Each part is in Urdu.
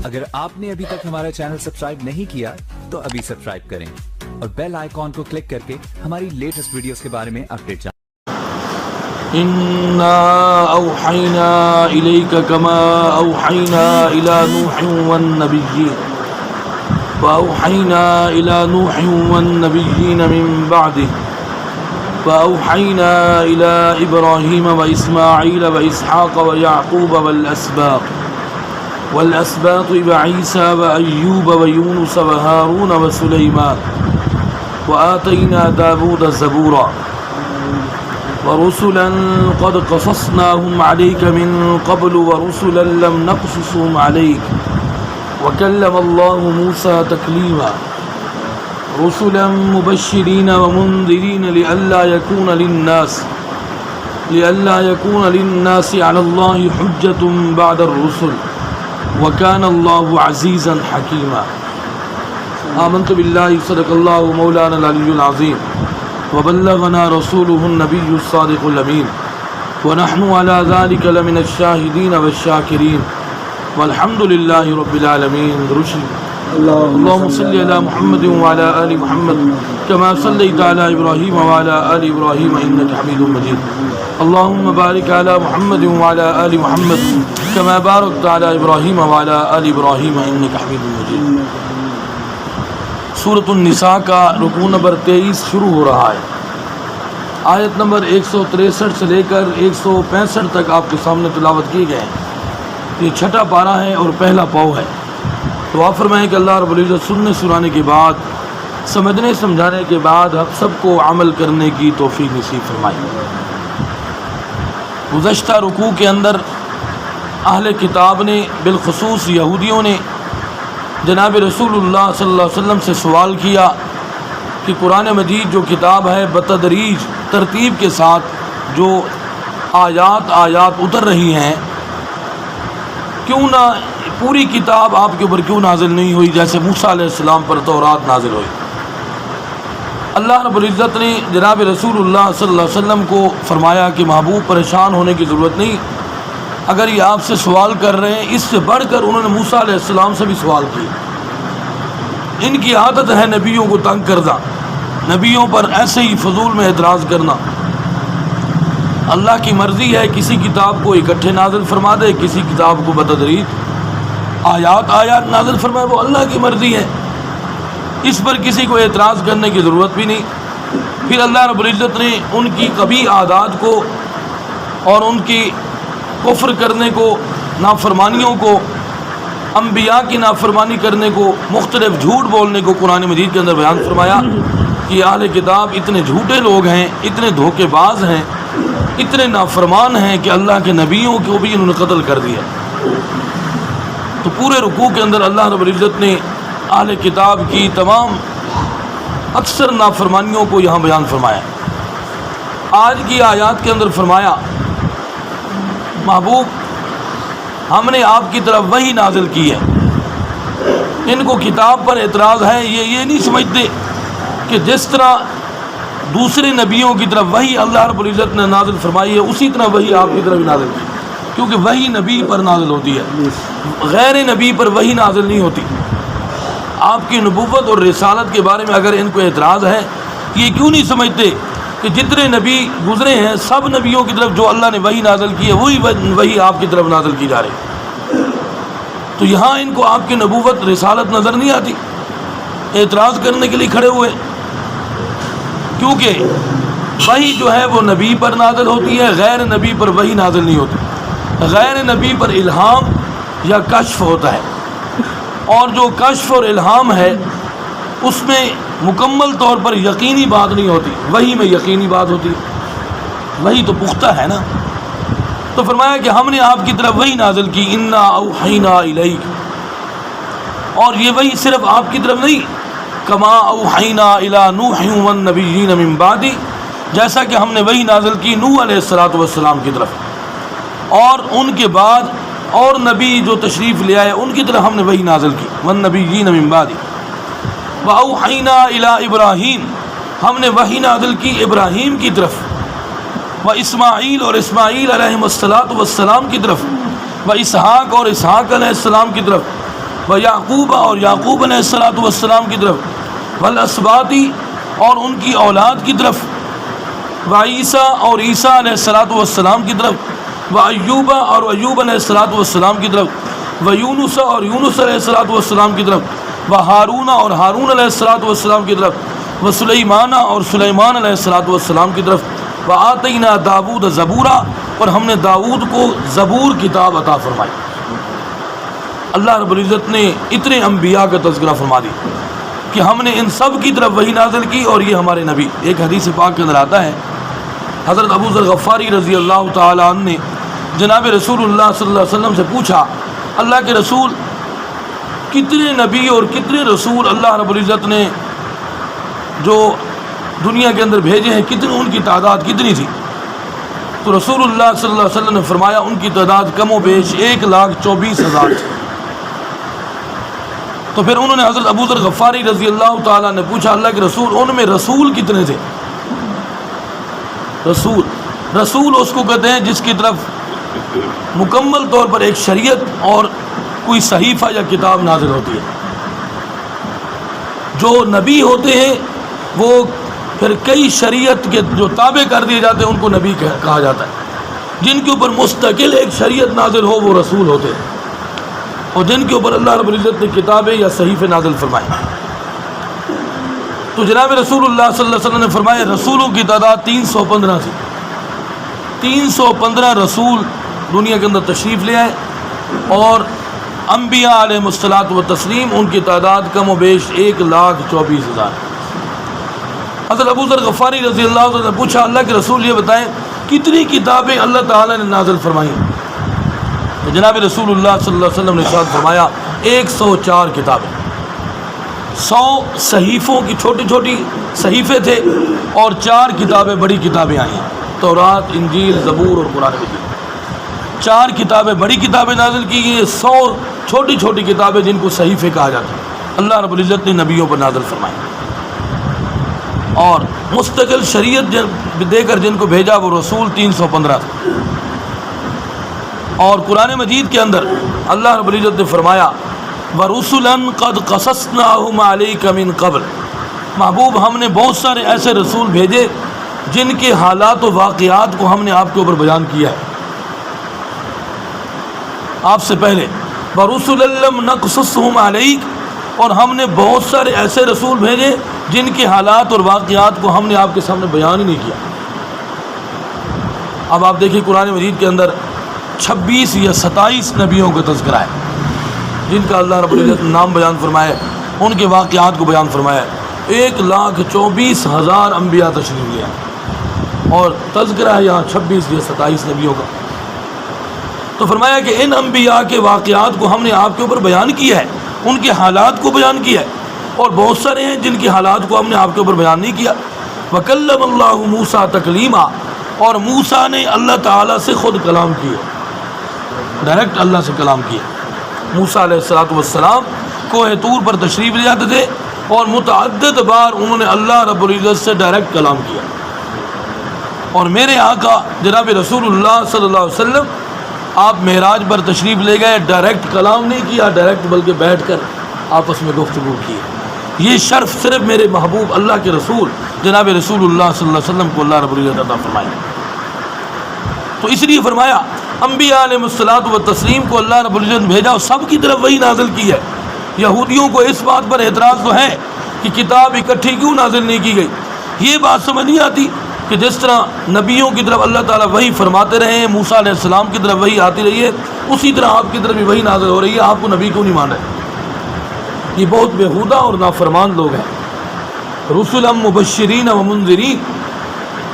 اگر آپ نے ابھی تک ہمارا چینل سبسکرائب نہیں کیا تو ابھی سبسکرائب کریں اور بیل آئیکن کو کلک کر کے ہماری لیٹسٹ ویڈیوز کے بارے میں اپڈیٹ جانیں۔ إنا أوحينا إليك كما أوحينا إلى نوح والنبيين وأوحينا إلى نوح والنبيين من بعده وأوحينا إلى إبراهيم وإسماعيل وإسحاق ويعقوب والأسباط وعيسى وأيوب ويونس وهارون وسليمان وآتينا داود زبورا ورسلا قد قصصناهم عليك من قبل ورسلا لم نقصصهم عليك وكلم الله موسى تكليما رسلا مبشرين ومنذرين لئلا يكون للناس على الله حجة بعد الرسل وكان الله عزيزا حكيما آمنت بالله صدق الله مولانا العلي العظيم وبلغنا رسوله النبي الصادق الأمين ونحن على ذلك لمن الشاهدين والشاكرين والحمد لله رب العالمين رشد اللهم صل على محمد وعلى آل محمد كما صليت على إبراهيم وعلى آل إبراهيم إنك حميد مجيد اللهم بارك على محمد وعلى آل محمد كما باركت على إبراهيم وعلى آل إبراهيم إنك حميد مجيد۔ سورۃ النساء کا رکوع نمبر 23 شروع ہو رہا ہے۔ آیت نمبر 163 سے لے کر 165 تک آپ کے سامنے تلاوت کی گئے ہیں۔ یہ چھٹا پارہ ہے اور پہلا پاؤ ہے۔ تو آپ فرمائیں کہ اللہ رب العزت سننے سنانے کے بعد، سمجھنے سمجھانے کے بعد ہم سب کو عمل کرنے کی توفیق نصیب فرمائے۔ گزشتہ رکوع کے اندر اہل کتاب نے، بالخصوص یہودیوں نے، جناب رسول اللہ صلی اللہ علیہ وسلم سے سوال کیا کہ قرآن مجید جو کتاب ہے بتدریج ترتیب کے ساتھ جو آیات اتر رہی ہیں، کیوں نہ پوری کتاب آپ کے اوپر کیوں نازل نہیں ہوئی جیسے موسیٰ علیہ السلام پر تورات نازل ہوئی؟ اللہ رب العزت نے جناب رسول اللہ صلی اللہ علیہ وسلم کو فرمایا کہ محبوب پریشان ہونے کی ضرورت نہیں، اگر یہ آپ سے سوال کر رہے ہیں، اس سے بڑھ کر انہوں نے موسیٰ علیہ السلام سے بھی سوال کیا۔ ان کی عادت ہے نبیوں کو تنگ کرنا، نبیوں پر ایسے ہی فضول میں اعتراض کرنا۔ اللہ کی مرضی ہے کسی کتاب کو اکٹھے نازل فرما دے، کسی کتاب کو بتدریج آیات نازل فرمائے، وہ اللہ کی مرضی ہے، اس پر کسی کو اعتراض کرنے کی ضرورت بھی نہیں۔ پھر اللہ رب العزت نے ان کی قبیح عادات کو اور ان کی کفر کرنے کو، نافرمانیوں کو، انبیاء کی نافرمانی کرنے کو، مختلف جھوٹ بولنے کو قرآن مجید کے اندر بیان فرمایا کہ اہل کتاب اتنے جھوٹے لوگ ہیں، اتنے دھوکے باز ہیں، اتنے نافرمان ہیں کہ اللہ کے نبیوں کو بھی انہوں نے قتل کر دیا۔ تو پورے رکوع کے اندر اللہ رب العزت نے اہل کتاب کی تمام اکثر نافرمانیوں کو یہاں بیان فرمایا۔ آج کی آیات کے اندر فرمایا، محبوب ہم نے آپ کی طرف وحی نازل کی ہے۔ ان کو کتاب پر اعتراض ہے، یہ نہیں سمجھتے کہ جس طرح دوسرے نبیوں کی طرف وحی اللہ رب العزت نے نازل فرمائی ہے، اسی طرح وحی آپ کی طرف نازل کی، کیونکہ وحی نبی پر نازل ہوتی ہے، غیر نبی پر وحی نازل نہیں ہوتی۔ آپ کی نبوت اور رسالت کے بارے میں اگر ان کو اعتراض ہے، یہ کیوں نہیں سمجھتے کہ جتنے نبی گزرے ہیں سب نبیوں کی طرف جو اللہ نے وحی نازل کی ہے وہی آپ کی طرف نازل کی جا رہی ہے۔ تو یہاں ان کو آپ کی نبوت رسالت نظر نہیں آتی، اعتراض کرنے کے لیے کھڑے ہوئے، کیونکہ وحی جو ہے وہ نبی پر نازل ہوتی ہے، غیر نبی پر وحی نازل نہیں ہوتی۔ غیر نبی پر الہام یا کشف ہوتا ہے، اور جو کشف اور الہام ہے اس میں مکمل طور پر یقینی بات نہیں ہوتی، وحی میں یقینی بات ہوتی، وحی تو پختہ ہے نا۔ تو فرمایا کہ ہم نے آپ کی طرف وحی نازل کی، انا اوحینا الیک، اور یہ وحی صرف آپ کی طرف نہیں، کما اوحینا الی نوح والنبیین من بعد، جیسا کہ ہم نے وحی نازل کی نوح علیہ السلام کی طرف، اور ان کے بعد اور نبی جو تشریف لے آئے ان کی طرف ہم نے وحی نازل کی، والنبیین من بعد، وأوحینا الی ابراہیم، ہم نے وحی نازل کی ابراہیم کی طرف، واسماعیل اور اسماعیل علیہ السلام کی طرف، واسحاق اور اسحاق علیہ السلام کی طرف، و یعقوب اور یعقوب علیہ السلام کی طرف، والاسباطی اور ان کی اولاد کی طرف، و عیسیٰ اور عیسیٰ علیہ السلام کی طرف، و ایوب اور ایوب علیہ السلام کی طرف، و یونس اور یونس علیہ السلام کی طرف، و ہارون اور ہارون علیہ السلام کی طرف، و سلیمان اور سلیمان علیہ السلام کی طرف، و آتینا داود زبورا اور ہم نے داود کو زبور کتاب عطا فرمائی۔ اللہ رب العزت نے اتنے انبیاء کا تذکرہ فرما دی کہ ہم نے ان سب کی طرف وحی نازل کی، اور یہ ہمارے نبی۔ ایک حدیث پاک کے اندر آتا ہے، حضرت ابو ذر غفاری رضی اللہ تعالی عنہ نے جناب رسول اللہ صلی اللہ علیہ وسلم سے پوچھا، اللہ کے رسول کتنے نبی اور کتنے رسول اللہ رب العزت نے جو دنیا کے اندر بھیجے ہیں، کتنے ان کی تعداد کتنی تھی؟ تو رسول اللہ صلی اللہ علیہ وسلم نے فرمایا ان کی تعداد کم و بیش 1,24,000 تھی۔ تو پھر انہوں نے حضرت ابو ذر غفاری رضی اللہ تعالیٰ نے پوچھا، اللہ کے رسول ان میں رسول کتنے تھے؟ رسول اس کو کہتے ہیں جس کی طرف مکمل طور پر ایک شریعت اور کوئی صحیفہ یا کتاب نازل ہوتی ہے۔ جو نبی ہوتے ہیں وہ پھر کئی شریعت کے جو تابع کر دیے جاتے ہیں ان کو نبی کہا جاتا ہے۔ جن کے اوپر مستقل ایک شریعت نازل ہو وہ رسول ہوتے ہیں، اور جن کے اوپر اللہ رب العزت نے کتابیں یا صحیفے نازل فرمائے۔ تو جناب رسول اللہ صلی اللہ علیہ وسلم نے فرمایا رسولوں کی تعداد 315 تھی۔ 315 رسول دنیا کے اندر تشریف لے آئے، اور انبیاء علیہ الصلاۃ والتسلیم ان کی تعداد کم و بیش 1,24,000۔ حضرت ابو ذر غفاری رضی اللہ عنہ نے پوچھا، اللہ کے رسول یہ بتائیں کتنی کتابیں اللہ تعالیٰ نے نازل فرمائی؟ تو جناب رسول اللہ صلی اللہ علیہ وسلم نے ارشاد فرمایا 104 کتابیں۔ 100 صحیفوں کی چھوٹی چھوٹی صحیفے تھے، اور 4 کتابیں بڑی کتابیں آئیں، تورات، انجیل، زبور اور قرآن مجید۔ 4 کتابیں بڑی کتابیں نازل کی گئی، 100 چھوٹی چھوٹی کتابیں جن کو صحیفے کہا جاتا ہے، اللہ رب العزت نے نبیوں پر نازل فرمائی، اور مستقل شریعت دے کر جن کو بھیجا وہ رسول 315 تھے۔ اور قرآن مجید کے اندر اللہ رب العزت نے فرمایا وَرُسُلًا قَدْ قَصَصْنَاهُمْ عَلَيْكَ مِن قَبْلِ، محبوب ہم نے بہت سارے ایسے رسول بھیجے جن کے حالات و واقعات کو ہم نے آپ کے اوپر بیان کیا ہے آپ سے پہلے۔ وَرُسُلًا لَّمْ نَقْصُصْهُمْ عَلَيْكَ، اور ہم نے بہت سارے ایسے رسول بھیجے جن کے حالات اور واقعات کو ہم نے آپ کے سامنے بیان ہی نہیں کیا۔ اب آپ دیکھیں قرآن مجید کے اندر 26 یا 27 نبیوں کا تذکرہ ہے جن کا اللہ رب العزت نے نام بیان فرمایا ہے، ان کے واقعات کو بیان فرمایا ہے۔ 1,24,000 انبیاء تشریف لے آئے، اور تذکرہ ہے یہاں 26 یا 27 نبیوں کا۔ تو فرمایا کہ ان انبیاء کے واقعات کو ہم نے آپ کے اوپر بیان کیا ہے، ان کے حالات کو بیان کیا ہے، اور بہت سارے ہیں جن کے حالات کو ہم نے آپ کے اوپر بیان نہیں کیا۔ وَكَلَّمَ اللَّهُ مُوسَىٰ تَكْلِيمًا، اور موسیٰ نے اللہ تعالیٰ سے خود کلام کیا، ڈائریکٹ اللہ سے کلام کیا۔ موسیٰ علیہ السلام کوہ طور پر تشریف لے جاتے تھے، اور متعدد بار انہوں نے اللہ رب العزت سے ڈائریکٹ کلام کیا۔ اور میرے آقا جناب رسول اللہ صلی اللہ علیہ وسلم آپ معراج پر تشریف لے گئے، ڈائریکٹ کلام نہیں کیا ڈائریکٹ، بلکہ بیٹھ کر آپس میں گفتگو کی۔ یہ شرف صرف میرے محبوب اللہ کے رسول جناب رسول اللہ صلی اللہ علیہ وسلم کو اللہ رب العزت عطا فرمائی۔ تو اس لیے فرمایا انبیاء علیہ الصلاۃ والتسلیم کو اللہ رب العزت بھیجا، اور سب کی طرف وہی نازل کی ہے۔ یہودیوں کو اس بات پر اعتراض تو ہے کہ کتاب اکٹھی کیوں نازل نہیں کی گئی۔ یہ بات سمجھ نہیں آتی کہ جس طرح نبیوں کی طرف اللہ تعالیٰ وہی فرماتے رہے ہیں، موسیٰ علیہ السلام کی طرف وہی آتی رہی ہے، اسی طرح آپ کی طرف بھی وہی نازل ہو رہی ہے، آپ کو نبی کیوں نہیں مان رہے؟ یہ بہت بےہودہ اور نافرمان لوگ ہیں۔ رسلا مبشرین و منذرین،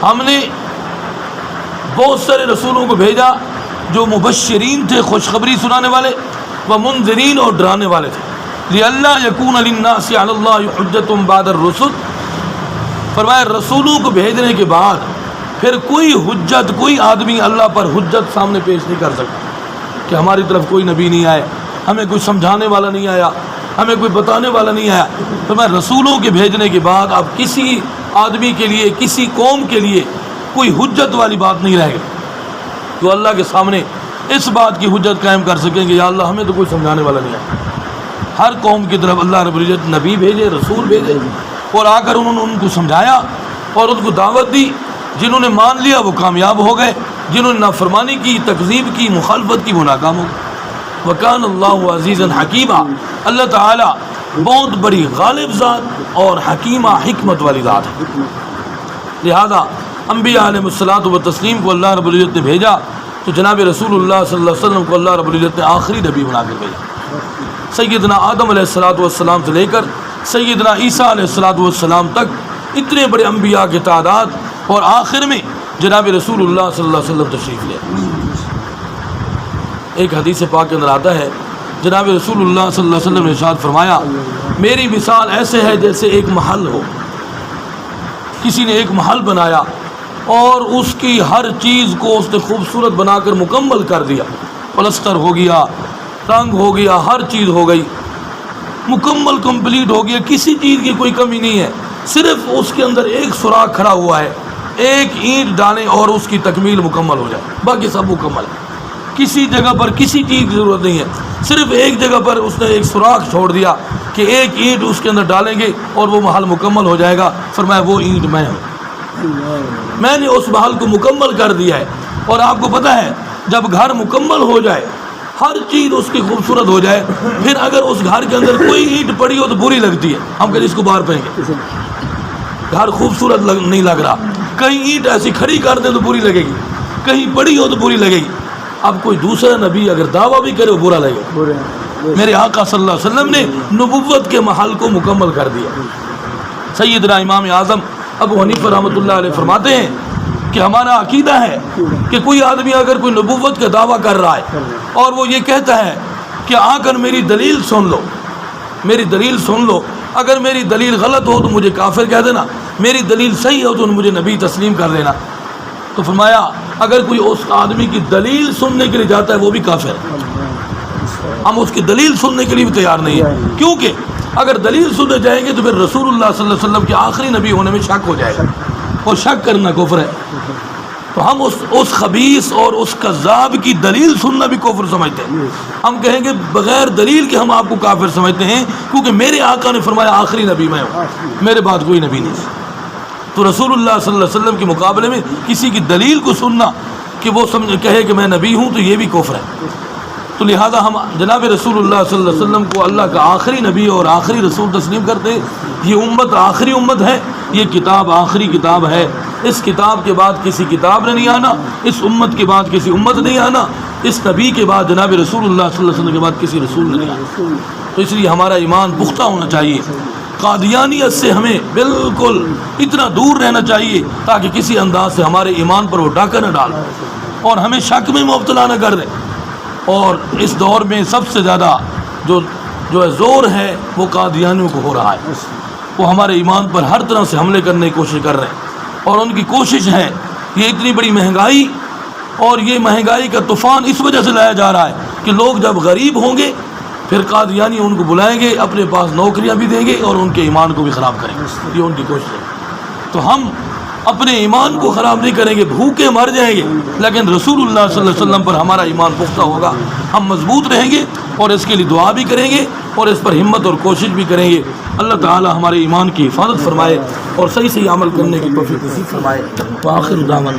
ہم نے بہت سارے رسولوں کو بھیجا جو مبشرین تھے، خوشخبری سنانے والے، و منذرین اور ڈرانے والے تھے۔ لِأَلَّا يَكُونَ لِلنَّاسِ عَلَى اللَّهِ حُجَّةٌ بَعْدَ الرُّسُلِ، فرمایا رسولوں کو بھیجنے کے بعد پھر کوئی حجت، کوئی آدمی اللہ پر حجت سامنے پیش نہیں کر سکتا کہ ہماری طرف کوئی نبی نہیں آئے، ہمیں کوئی سمجھانے والا نہیں آیا، ہمیں کوئی بتانے والا نہیں آیا۔ فرمایا رسولوں کے بھیجنے کے بعد اب کسی آدمی کے لیے، کسی قوم کے لیے کوئی حجت والی بات نہیں رہے گی تو اللہ کے سامنے اس بات کی حجت قائم کر سکیں گے یا اللہ ہمیں تو کوئی سمجھانے والا نہیں آیا۔ ہر قوم کی طرف اللہ رب العزت نبی بھیجے، رسول بھیجے، اور آ کر انہوں نے ان کو سمجھایا اور ان کو دعوت دی. جنہوں نے مان لیا وہ کامیاب ہو گئے، جنہوں نے نافرمانی کی، تکذیب کی، مخالفت کی، وہ ناکام ہو گئے. وکان اللہ عزیزا حکیما، اللہ تعالیٰ بہت بڑی غالب ذات اور حکیمہ حکمت والی ذات ہے. لہذا انبیاء علیہ الصلاۃ والتسلیم کو اللہ رب العزت نے بھیجا تو جناب رسول اللہ صلی اللہ علیہ وسلم کو اللہ رب العزت نے آخری نبی بنا کر بھیجا. سیدنا آدم علیہ الصلاۃ والسلام سے لے کر سیدنا عیسیٰ علیہ الصلاۃ والسلام تک اتنے بڑے انبیاء کی تعداد، اور آخر میں جناب رسول اللہ صلی اللہ علیہ وسلم تشریف لے. ایک حدیث پاک کے اندر آتا ہے جناب رسول اللہ صلی اللہ علیہ وسلم نے ارشاد فرمایا، میری مثال ایسے ہے جیسے ایک محل ہو. کسی نے ایک محل بنایا اور اس کی ہر چیز کو اس نے خوبصورت بنا کر مکمل کر دیا، پلستر ہو گیا، رنگ ہو گیا، ہر چیز ہو گئی، مکمل کمپلیٹ ہو گیا، کسی چیز کی کوئی کمی نہیں ہے. صرف اس کے اندر ایک سوراخ کھڑا ہوا ہے، ایک اینٹ ڈالیں اور اس کی تکمیل مکمل ہو جائے، باقی سب مکمل ہے. کسی جگہ پر کسی چیز کی ضرورت نہیں ہے، صرف ایک جگہ پر اس نے ایک سوراخ چھوڑ دیا کہ ایک اینٹ اس کے اندر ڈالیں گے اور وہ محل مکمل ہو جائے گا. فرمایا وہ اینٹ میں ہوں، میں نے اس محل کو مکمل کر دیا ہے. اور آپ کو پتہ ہے جب گھر مکمل ہو جائے، ہر چیز اس کی خوبصورت ہو جائے، پھر اگر اس گھر کے اندر کوئی اینٹ پڑی ہو تو بری لگتی ہے، ہم کہیں اس کو باہر پھینکیں، گھر خوبصورت نہیں لگ رہا. کہیں اینٹ ایسی کھڑی کر دیں تو بری لگے گی، کہیں پڑی ہو تو بری لگے گی. اب کوئی دوسرا نبی اگر دعویٰ بھی کرے وہ برا لگے گا. میرے آقا صلی اللہ علیہ وسلم نے نبوت کے محل کو مکمل کر دیا. سیدنا امام اعظم ابو حنیفہ رحمۃ اللہ علیہ فرماتے ہیں کہ ہمارا عقیدہ ہے کہ کوئی آدمی اگر کوئی نبوت کا دعویٰ کر رہا ہے اور وہ یہ کہتا ہے کہ آ کر میری دلیل سن لو، میری دلیل سن لو، اگر میری دلیل غلط ہو تو مجھے کافر کہہ دینا، میری دلیل صحیح ہو تو مجھے نبی تسلیم کر دینا. تو فرمایا اگر کوئی اس آدمی کی دلیل سننے کے لیے جاتا ہے وہ بھی کافر ہے. ہم اس کی دلیل سننے کے لیے بھی تیار نہیں ہیں، کیونکہ اگر دلیل سننے جائیں گے تو پھر رسول اللہ صلی اللہ علیہ وسلم کے آخری نبی ہونے میں شک ہو جائے گا، اور شک کرنا کفر ہے. تو ہم اس خبیث اور اس کذاب کی دلیل سننا بھی کفر سمجھتے ہیں. ہم کہیں گے بغیر دلیل کے ہم آپ کو کافر سمجھتے ہیں، کیونکہ میرے آقا نے فرمایا آخری نبی میں ہوں، میرے بعد کوئی نبی نہیں. تو رسول اللہ صلی اللہ علیہ وسلم کے مقابلے میں کسی کی دلیل کو سننا کہ وہ کہے کہ میں نبی ہوں تو یہ بھی کفر ہے. تو لہذا ہم جناب رسول اللہ صلی اللہ علیہ وسلم کو اللہ کا آخری نبی اور آخری رسول تسلیم کرتے ہیں. یہ امت آخری امت ہے، یہ کتاب آخری کتاب ہے. اس کتاب کے بعد کسی کتاب نے نہیں آنا، اس امت کے بعد کسی امت نہیں آنا، اس نبی کے بعد جناب رسول اللہ صلی اللہ علیہ وسلم کے بعد کسی رسول نے نہیں آنا. تو اس لیے ہمارا ایمان پختہ ہونا چاہیے. قادیانیت سے ہمیں بالکل اتنا دور رہنا چاہیے تاکہ کسی انداز سے ہمارے ایمان پر وہ ڈاکہ نہ ڈال اور ہمیں شک میں مبتلا نہ کر دے. اور اس دور میں سب سے زیادہ جو ہے زور ہے وہ قادیانیوں کو ہو رہا ہے. وہ ہمارے ایمان پر ہر طرح سے حملے کرنے کی کوشش کر رہے ہیں، اور ان کی کوشش ہے یہ اتنی بڑی مہنگائی، اور یہ مہنگائی کا طوفان اس وجہ سے لایا جا رہا ہے کہ لوگ جب غریب ہوں گے پھر قادیانی ان کو بلائیں گے، اپنے پاس نوکریاں بھی دیں گے اور ان کے ایمان کو بھی خراب کریں گے. یہ ان کی کوشش ہے. تو ہم اپنے ایمان کو خراب نہیں کریں گے، بھوکے مر جائیں گے، لیکن رسول اللہ صلی اللہ علیہ وسلم پر ہمارا ایمان پختہ ہوگا، ہم مضبوط رہیں گے اور اس کے لیے دعا بھی کریں گے اور اس پر ہمت اور کوشش بھی کریں گے. اللہ تعالی ہمارے ایمان کی حفاظت فرمائے اور صحیح صحیح عمل کرنے کی توفیق نصیب فرمائے. وآخر دعوانا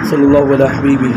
صلی اللہ علیہ حبیبہ